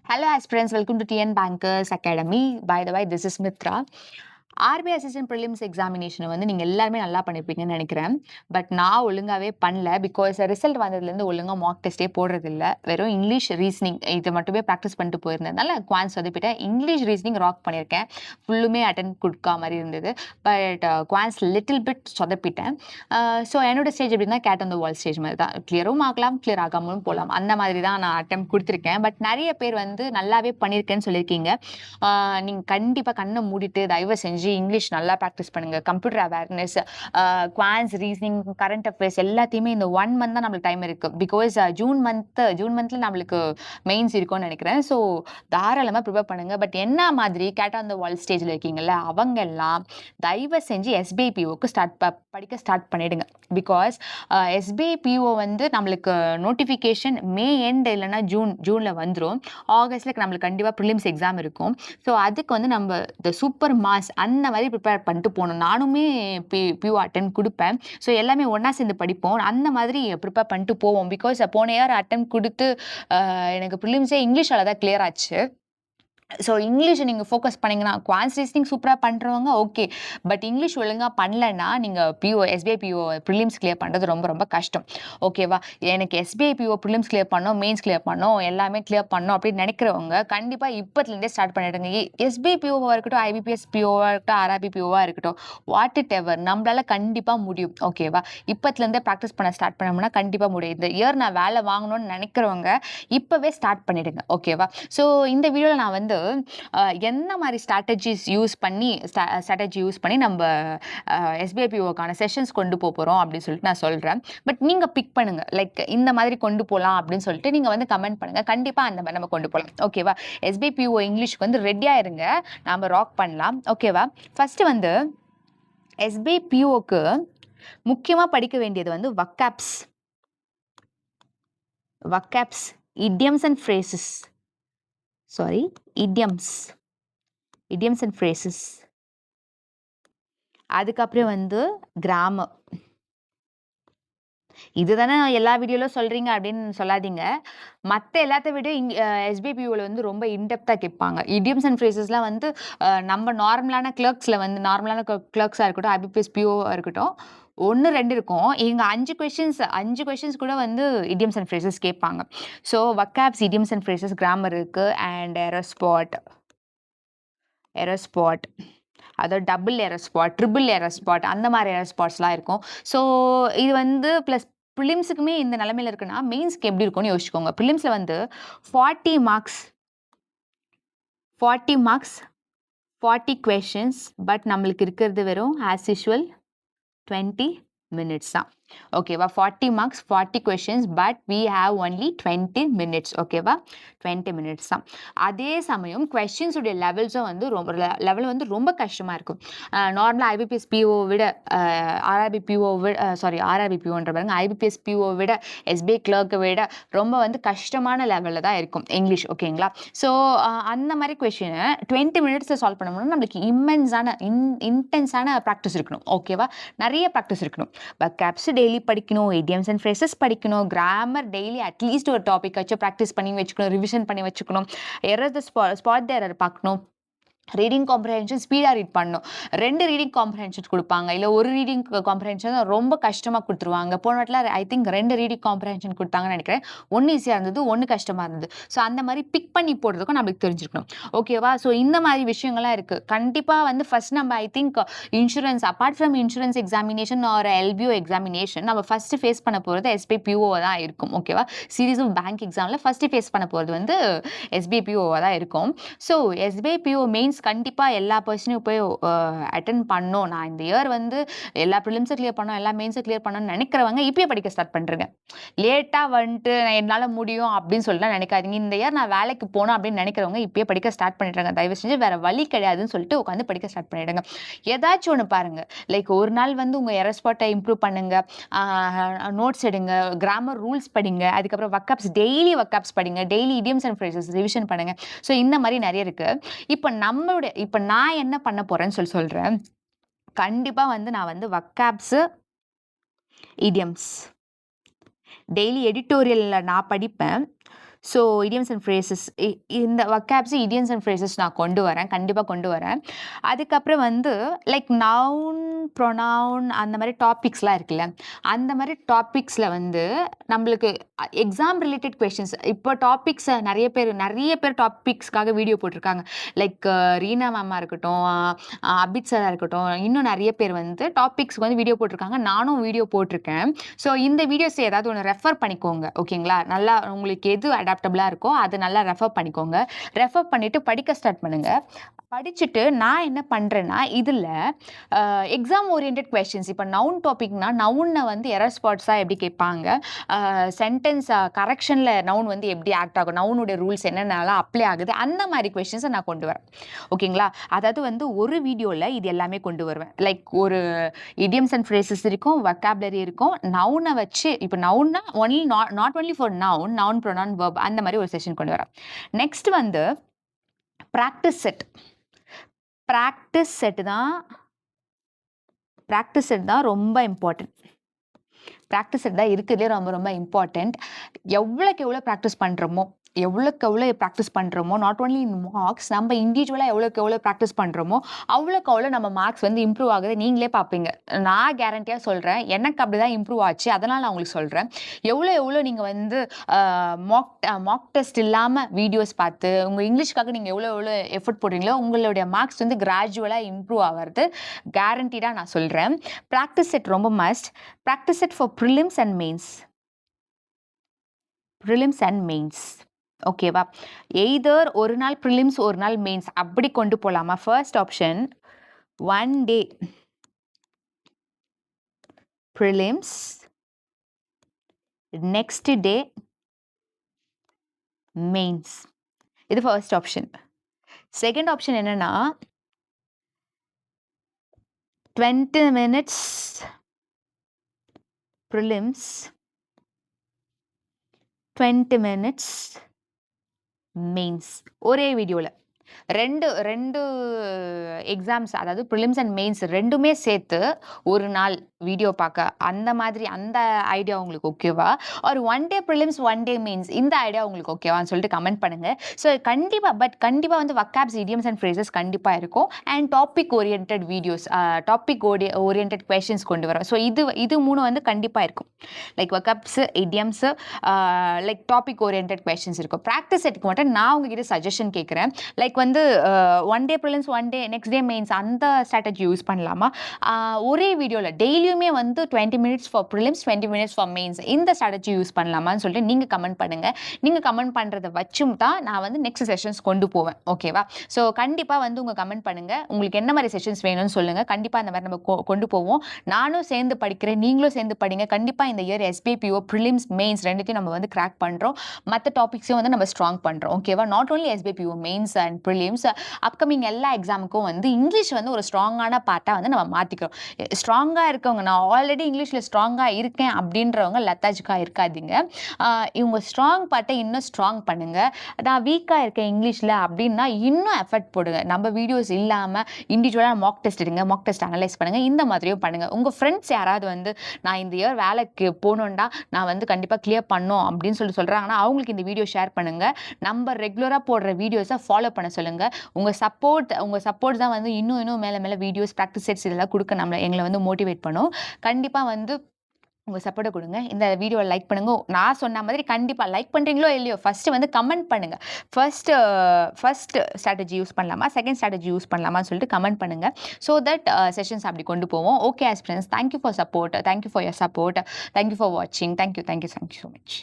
Hello aspirants, welcome to TN Bankers Academy. By the way, this is Mitra. RBI assistant prelims எக்ஸாமினேஷனை வந்து நீங்கள் எல்லாருமே நல்லா பண்ணியிருப்பீங்கன்னு நினைக்கிறேன். பட் நான் ஒழுங்காகவே பண்ணல. பிகாஸ் ரிசல்ட் வந்ததுலேருந்து ஒழுங்காக மார்க் டெஸ்ட்டே போடுறதில்ல. வெறும் இங்கிலீஷ் ரீசனிங் இது மட்டுமே ப்ராக்டிஸ் பண்ணிட்டு போயிருந்ததுனால குவான்ஸ் சொதப்பிட்டேன். இங்கிலீஷ் ரீசனிங் ராக் பண்ணியிருக்கேன். ஃபுல்லுமே அட்டன் கொடுக்கா மாதிரி இருந்தது. பட் குவான்ஸ் லிட்டில் பிட் சொதப்பிட்டேன். ஸோ என்னோட ஸ்டேஜ் எப்படின்னா cat on the wall stage மாதிரி தான். கிளியரும் ஆகலாம், கிளியர் ஆகாமலும் போகலாம். அந்த மாதிரி தான் நான் அட்டம் கொடுத்துருக்கேன். பட் நிறைய பேர் வந்து நல்லாவே பண்ணியிருக்கேன்னு சொல்லியிருக்கீங்க. நீங்கள் கண்டிப்பாக கண்ணை மூடிட்டு தயவு செஞ்சு இங்கிலீஷ் நல்லா ப்ராக்டிஸ் பண்ணுங்க. Computer awareness, quants, reasoning, current affairs எல்லாத்தையுமே இந்த 1 மந்த் தான் நம்மளுக்கு டைம் இருக்கு. பிகாஸ் ஜூன் மந்த்ல நம்மளுக்கு மெயின்ஸ் இருக்கும்னு நினைக்கிறேன். ஸோ தாராளமாக ப்ரிப்பேர் பண்ணுங்க. பட் என்ன மாதிரி கேட் ஆன் த வால் ஸ்டேஜில் இருக்கீங்கல்ல, அவங்க எல்லாம் தயவு செஞ்சு எஸ்பிஐபிஓக்கு படிக்க ஸ்டார்ட் பண்ணிடுங்க. பிகாஸ் எஸ்பிஐபிஓ வந்து நம்மளுக்கு நோட்டிஃபிகேஷன் மே எண்ட் இல்லைன்னா ஜூனில் வந்துடும். ஆகஸ்ட்ல நம்மளுக்கு கண்டிப்பாக ப்ரிலிம்ஸ் எக்ஸாம் இருக்கும். ஸோ அதுக்கு வந்து நம்ம இந்த சூப்பர் மாஸ் அந்த மாதிரி ப்ரிப்பேர் பண்ணிட்டு போகணும். நானுமே பியூ அட்டன் கொடுப்பேன். ஸோ எல்லாமே ஒன்றா சேர்ந்து படிப்போம். அந்த மாதிரி ப்ரிப்பேர் பண்ணிட்டு போவோம். பிகாஸ் போன இயர் அட்டன் கொடுத்து எனக்கு ப்ரிலிம்ஸே இங்கிலீஷால் தான் கிளியர் ஆச்சு. ஸோ இங்கிலீஷை நீங்கள் ஃபோக்கஸ் பண்ணிங்கன்னா குவான்ஸ் ரீசனிங் சூப்பராக பண்ணுறவங்க ஓகே. பட் இங்கிலீஷ் ஒழுங்காக பண்ணலைன்னா நீங்கள் எஸ்பிஐ பிஓ ப்ரிலிம்ஸ் கிளியர் பண்ணுறது ரொம்ப ரொம்ப கஷ்டம். ஓகேவா? எனக்கு எஸ்பிஐ பிஓ ப்ரிலிம்ஸ் கிளியர் பண்ணோம், மெயின்ஸ் கிளியர் பண்ணோம், எல்லாமே கிளியர் பண்ணோம் அப்படின்னு நினைக்கிறவங்க கண்டிப்பாக இப்போத்துலேருந்தே ஸ்டார்ட் பண்ணிடுங்க. எஸ்பிஐ பிஓவாக இருக்கட்டும், ஐபிபிஎஸ் பிஓவாக இருக்கட்டும், ஆர்ஆர்பி பிஓவாக இருக்கட்டும், வாட் இட் எவர், நம்மளால கண்டிப்பாக முடியும். ஓகேவா? இப்போத்துலேருந்தே ப்ராக்டிஸ் பண்ண ஸ்டார்ட் பண்ணோம்னா கண்டிப்பாக முடியும். இந்த இயர் நான் வேலை வாங்கணும்னு நினைக்கிறவங்க இப்போவே ஸ்டார்ட் பண்ணிடுங்க. ஓகேவா? ஸோ இந்த வீடியோவில் நான் வந்து என்ன மாதிரி ஸ்ட்ராட்டஜி யூஸ் பண்ணி நம்ம எஸ்பிஐபிஓக்கான செஷன்ஸ் கொண்டு போகிறோம் அப்படின்னு சொல்லிட்டு நான் சொல்கிறேன். பட் நீங்கள் பிக் பண்ணுங்க. லைக் இந்த மாதிரி கொண்டு போகலாம் அப்படின்னு சொல்லிட்டு நீங்கள் வந்து கமெண்ட் பண்ணுங்க. கண்டிப்பாக அந்த மாதிரி நம்ம கொண்டு போகலாம். ஓகேவா? எஸ்பிஐபிஓ இங்கிலீஷ்க்கு வந்து ரெடியாக இருங்க. நாம் ராக் பண்ணலாம். ஓகேவா? ஃபஸ்ட்டு வந்து எஸ்பிஐபிஓக்கு முக்கியமாக படிக்க வேண்டியது வந்து வக்காப்ஸ், idioms and phrases. idioms and phrases. அதுக்கப்புறம் வந்து கிராமர். இதுதானே எல்லா வீடியோல சொல்றீங்க அப்படின்னு சொல்லாதீங்க. மற்ற எல்லாத்த விட எஸ்பிபிஓவில் வந்து ரொம்ப இன்டெப்த்தாக கேட்பாங்க. இடியம்ஸ் அண்ட் ஃப்ரேசஸ்லாம் வந்து நம்ம நார்மலான கிளர்க்ஸாக இருக்கட்டும், ஐபிபிஎஸ் பிஓவாக இருக்கட்டும், 1 2 இருக்கும். இங்கே 5 கொஷின்ஸ் கூட வந்து இடியம்ஸ் அண்ட் ஃப்ரேசஸ் கேட்பாங்க. So vocabs, idioms and phrases, grammar இருக்குது. அண்ட் எரர் ஸ்பாட், அதாவது double error spot, triple error spot, அந்த மாதிரி எரர் ஸ்பாட்ஸ்லாம் இருக்கும். ஸோ இது வந்து ப்ளஸ் ப்ரிலிம்ஸுக்குமே இந்த நிலமையில இருக்குன்னா மெயின்ஸ்க்கு எப்படி இருக்கும்னு யோசிச்சுக்கோங்க. ப்ரிலிம்ஸில் வந்து 40 மார்க்ஸ் 40 questions. பட் நம்மளுக்கு இருக்கிறது வெறும் ஆஸ் யூஷுவல் 20 minutes தான். ஓகேவா? 40 marks 40 questions, but we have only 20 minutes. ஓகேவா? 20 minutes தான். அதே சமயம் கொஸ்டின்ஸ் உடைய லெவல்ஸும் வந்து லெவல் வந்து ரொம்ப கஷ்டமாக இருக்கும். நார்மலாக ஐபிபிஎஸ் பிஓ விட ஆர்ஆர்பி பிஓன்ற பாருங்க, ஐபிபிஎஸ் பிஓ விட எஸ்பிஐ கிளர்க்கை விட ரொம்ப வந்து கஷ்டமான லெவலில் தான் இருக்கும் இங்கிலீஷ். ஓகேங்களா? ஸோ அந்த மாதிரி கொஸ்டினை 20 minutes சால்வ் பண்ணணும்னா நம்மளுக்கு இன்டென்ஸான ப்ராக்டிஸ் இருக்கணும். ஓகேவா? நிறைய ப்ராக்டிஸ் இருக்கணும். வக்காப்ஸ் டெய்லி படிக்கணும், idioms and phrases படிக்கணும், கிராமர் டெய்லி அட்லீஸ்ட் ஒரு டாபிக் வச்சு ப்ராக்டிஸ் பண்ணி வச்சுக்கணும், ரிவிஷன் பண்ணி வச்சுக்கணும், ஸ்பாட் த எரர் பார்க்கணும், ரீடிங் காம்ப்ரஹென்ஷன் ஸ்பீடாக ரீட் பண்ணணும். 2 ரீடிங் காம்ப்ரஹென்ஷன் கொடுப்பாங்க, இல்லை ஒரு ரீடிங் காம்ப்ரஹென்ஷன் ரொம்ப கஷ்டமாக கொடுத்துருவாங்க. போன வாட்டில் ஐ திங்க் 2 ரீடிங் காம்ப்ரஹென்ஷன் கொடுத்தாங்கன்னு நினைக்கிறேன். 1 ஈஸியாக இருந்தது, 1 கஷ்டமாக இருந்தது. ஸோ அந்த மாதிரி பிக் பண்ணி போடுறதுக்கும் நம்மளுக்கு தெரிஞ்சிருக்கணும். ஓகேவா? ஸோ இந்த மாதிரி விஷயங்கள்லாம் இருக்குது. கண்டிப்பாக வந்து ஃபர்ஸ்ட் நம்ம I think insurance, apart from insurance examination or LPO examination, நம்ம ஃபஸ்ட்டு ஃபேஸ் பண்ண போகிறது எஸ்பிஐபிஓ தான் இருக்கும். ஓகேவா? சீரீஸ் ஆஃப் பேங்க் எக்ஸாமில் ஃபஸ்ட்டு ஃபேஸ் பண்ண போகிறது வந்து எஸ்பிஐபிஓவாக தான் இருக்கும். ஸோ எஸ்பிஐபிஓ மெயின்ஸ் கண்டிப்பாக எல்லா பர்சனையும் போய் அட்டன் பண்ணோம். நான் இந்த இயர் வந்து எல்லா ப்ரிலிம்ஸை கிளியர் பண்ணோம், எல்லா மெயின்ஸை கிளியர் பண்ணணும்னு நினைக்கிறவங்க இப்பயே படிக்க ஸ்டார்ட் பண்ணுறேங்க. லேட்டாக வந்துட்டு நான் என்னால் முடியும் அப்படின்னு சொல்லிட்டு நினைக்காதீங்க. இந்த இயர் நான் வேலைக்கு போனோம் அப்படின்னு நினைக்கிறவங்க இப்பயே படிக்க ஸ்டார்ட் பண்ணிடுறாங்க. தயவு செஞ்சு வேறு வழி கிடையாதுன்னு சொல்லிட்டு உட்காந்து படிக்க ஸ்டார்ட் பண்ணிடுங்க. ஏதாச்சும் ஒன்று பாருங்கள். லைக் ஒரு நாள் வந்து உங்கள் எரர் ஸ்பாட்டை இம்ப்ரூவ் பண்ணுங்கள், நோட்ஸ் எடுங்க, கிராமர் ரூல்ஸ் படிங்க, அதுக்கப்புறம் டெய்லி வக்காப்ஸ் படிங்க, daily idioms and phrases revision பண்ணுங்கள். ஸோ இந்த மாதிரி நிறைய இருக்குது. இப்போ நான் என்ன பண்ண போறேன்னு சொல்றேன். கண்டிப்பா வந்து நான் வந்து வக்காப்ஸ், idioms டெய்லி எடிட்டோரியல்ல நான் படிப்பேன். ஸோ idioms அண்ட் ஃப்ரேசஸ் இந்த வொக்காப்ஸ் idioms அண்ட் ஃப்ரேசஸ் நான் கொண்டு வரேன், கண்டிப்பாக கொண்டு வரேன். அதுக்கப்புறம் வந்து லைக் நவுன் ப்ரொனவுன் அந்த மாதிரி டாபிக்ஸ்லாம் இருக்குல்ல, அந்த மாதிரி டாபிக்ஸில் வந்து நம்மளுக்கு எக்ஸாம் ரிலேட்டட் கொஷின்ஸ் இப்போ டாபிக்ஸ் நிறைய பேர் டாபிக்ஸ்க்காக வீடியோ போட்டிருக்காங்க. லைக் ரீனா மேமாக இருக்கட்டும், அபித் சாராக இருக்கட்டும், இன்னும் நிறைய பேர் வந்து டாபிக்ஸ்க்கு வந்து வீடியோ போட்டிருக்காங்க. நானும் வீடியோ போட்டிருக்கேன். ஸோ இந்த வீடியோஸ் ஏதாவது ஒன்று ரெஃபர் பண்ணிக்கோங்க, ஓகேங்களா? நல்லா உங்களுக்கு எது அடாப்டபிளாக இருக்கோ அதை நல்லா ரெஃபர் பண்ணிக்கோங்க. ரெஃபர் பண்ணிவிட்டு படிக்க ஸ்டார்ட் பண்ணுங்கள். படிச்சுட்டு நான் என்ன பண்ணுறேன்னா, இதில் எக்ஸாம் ஓரியன்ட் கொஷின்ஸ் இப்போ நவுன் டாபிக்னா நவுனை வந்து எரர் ஸ்பாட்ஸாக எப்படி கேட்பாங்க, சென்டென்ஸ் கரெக்ஷனில் நவுன் வந்து எப்படி ஆக்ட் ஆகும், நவுனுடைய ரூல்ஸ் என்னென்னலாம் அப்ளை ஆகுது, அந்த மாதிரி கொஷின்ஸை நான் கொண்டு வரேன், ஓகேங்களா? அதாவது வந்து ஒரு வீடியோவில் இது எல்லாமே கொண்டு வருவேன். லைக் ஒரு idioms அண்ட் ஃப்ரேசஸ் இருக்கும், வொக்காபுலரி இருக்கும், நவுனை வச்சு இப்போ நவுன்னா only not only for noun pronoun verb அந்த மாதிரி ஒரு செஷன் கொண்டு வரேன். நெக்ஸ்ட் வந்து ப்ராக்டிஸ் செட். ப்ராக்டிஸ் செட் தான் ரொம்ப இம்பார்ட்டன்ட். ப்ராக்டிஸ் செட் தான் இருக்கிறதுலே ரொம்ப ரொம்ப இம்பார்ட்டண்ட். எவ்வளோக்கு எவ்வளோ ப்ராக்டிஸ் பண்ணுறோமோ நாட் ஓன்லி இன் மார்க்ஸ், நம்ம இண்டிவிஜுவலாக எவ்வளோக்கு எவ்வளோ ப்ராக்டிஸ் பண்ணுறோமோ அவ்வளோக்கு அவ்வளோ நம்ம மார்க்ஸ் வந்து இம்ப்ரூவ் ஆகுது. நீங்களே பார்ப்பீங்க. நான் கேரண்டியாக சொல்கிறேன், எனக்கு அப்படி தான் இம்ப்ரூவ் ஆச்சு. அதனால் நான் உங்களுக்கு சொல்கிறேன், எவ்வளோ நீங்கள் வந்து மார்க் டெஸ்ட் இல்லாமல் வீடியோஸ் பார்த்து உங்கள் இங்கிலீஷ்க்காக நீங்கள் எவ்வளோ எஃபர்ட் போடுறீங்களோ உங்களுடைய மார்க்ஸ் வந்து கிராஜுவலாக இம்ப்ரூவ் ஆகிறது கேரண்டிடாக நான் சொல்கிறேன். ப்ராக்டிஸ் செட் ரொம்ப must. Practice set for prelims and mains. ஓகேவா? எய்தர் ஒரு நாள் ப்ரிலிம்ஸ் ஒரு நாள் மெயின்ஸ் அப்படி கொண்டு போகலாமா? First option 1 day prelims, next day mains. இது ஃபர்ஸ்ட் ஆப்ஷன். செகண்ட் ஆப்ஷன் என்னன்னா 20 minutes ப்ரிலிம்ஸ், 20 minutes மெயின்ஸ். ஒரே வீடியோவில் ரெண்டு எக்ஸாம்ஸ், அதாவது ப்ரிலிம்ஸ் அண்ட் மெயின்ஸ் ரெண்டுமே சேர்த்து ஒரு நாள் வீடியோ பார்க்க, அந்த ஐடியா உங்களுக்கு ஓகேவா? ஒரு 1 day ப்ரிலிம்ஸ் 1 day மெயின்ஸ் இந்த ஐடியா உங்களுக்கு ஓகேவான்னு சொல்லிட்டு கமெண்ட் பண்ணுங்க. ஸோ கண்டிப்பாக வந்து வொக்காப்ஸ் idioms அண்ட் ஃப்ரேசஸ் கண்டிப்பாக இருக்கும். And topic oriented videos, topic oriented questions கொண்டு வரோம். ஸோ இது மூணு வந்து கண்டிப்பாக இருக்கும். Like vocabs, idioms, like topic oriented questions இருக்கும். ப்ராக்டிஸ் செட்டுக்கு மட்டும் நான் உங்ககிட்ட சஜஷன் கேட்குறேன். லைக் வந்து 1 day prelims 1 day next day mains அந்த ஸ்ட்ராட்டஜி யூஸ் பண்ணலாமா? ஒரே வீடியோவில் டெய்லியுமே வந்து 20 minutes for prelims 20 minutes for mains இந்த ஸ்ட்ராட்டஜி யூஸ் பண்ணலாமான்னு சொல்லிட்டு நீங்கள் கமெண்ட் பண்ணுங்கள். நீங்கள் கமெண்ட் பண்ணுறதை வச்சும் தான் நான் வந்து நெக்ஸ்ட் செஷன்ஸ் கொண்டு போவேன், ஓகேவா? ஸோ கண்டிப்பாக வந்து உங்கள் கமெண்ட் பண்ணுங்கள், உங்களுக்கு என்ன மாதிரி செஷன்ஸ் வேணும்னு சொல்லுங்கள். கண்டிப்பாக அந்த மாதிரி நம்ம கொண்டு போவோம். நானும் சேர்ந்து படிக்கிறேன், நீங்களும் சேர்ந்து படிங்க. கண்டிப்பாக இந்த இயர் SBPO ப்ரிலிம்ஸ் மெயின்ஸ் ரெண்டுத்தையும் நம்ம வந்து கிராக் பண்ணுறோம். மற்ற டாபிக்ஸையும் வந்து நம்ம ஸ்ட்ராங் பண்ணுறோம், ஓகேவா? Not only SBPO mains and prelims, upcoming எல்லா எக்ஸாமுக்கும் வந்து இங்கிலீஷ் வந்து ஒரு ஸ்ட்ராங்கான பார்ட்டாக வந்து நம்ம மாற்றிக்கிறோம். ஸ்ட்ராங்காக இருக்கவங்க, நான் ஆல்ரெடி இங்கிலீஷில் ஸ்ட்ராங்காக இருக்கேன் அப்படின்றவங்க லத்தாஜிக்காக இருக்காதீங்க. இவங்க ஸ்ட்ராங் பார்ட்டை இன்னும் ஸ்ட்ராங் பண்ணுங்கள். நான் வீக்காக இருக்கேன் இங்கிலீஷில் அப்படின்னா இன்னும் எஃபர்ட் போடுங்க. நம்ம வீடியோஸ் இல்லாமல் இண்டிவிஜுவலாக மார்க் டெஸ்ட் எடுங்க, மார்க் டெஸ்ட் அனலைஸ் பண்ணுங்கள். இந்த மாதிரியும் பண்ணுங்கள். உங்கள் ஃப்ரெண்ட்ஸ் யாராவது வந்து நான் இந்த இயர் வேலைக்கு போகணுன்னா நான் வந்து கண்டிப்பாக கிளியர் பண்ணோம் அப்படின்னு சொல்கிறாங்கன்னா அவங்களுக்கு இந்த வீடியோ ஷேர் பண்ணுங்கள். நம்ம ரெகுலராக போடுற வீடியோஸை ஃபாலோ பண்ண சொல்லுங்கள். உங்கள் சப்போர்ட் தான் வந்து இன்னும் மேலே வீடியோஸ், ப்ராக்டிஸ் செட்ஸ் இதெல்லாம் கொடுக்க எங்களை வந்து மோட்டிவேட் பண்ணும். கண்டிப்பாக வந்து உங்கள் சப்போர்ட்டை கொடுங்க. இந்த வீடியோவை லைக் பண்ணுங்க. நான் சொன்ன மாதிரி கண்டிப்பாக லைக் பண்ணுறீங்களோ இல்லையோ ஃபஸ்ட்டு வந்து கமெண்ட் பண்ணுங்கள். ஃபர்ஸ்ட் ஸ்ட்ராட்டஜி யூஸ் பண்ணலாமா, செகண்ட் ஸ்ட்ராட்டஜி யூஸ் பண்ணலாமான்னு சொல்லிட்டு கமெண்ட் பண்ணுங்கள். ஸோ தட் செஷன்ஸ் அப்படி கொண்டு போவோம். Okay aspirants, thank you for support, thank you for your support, thank you for வாட்சிங், தேங்க்யூ ஸோ மச்.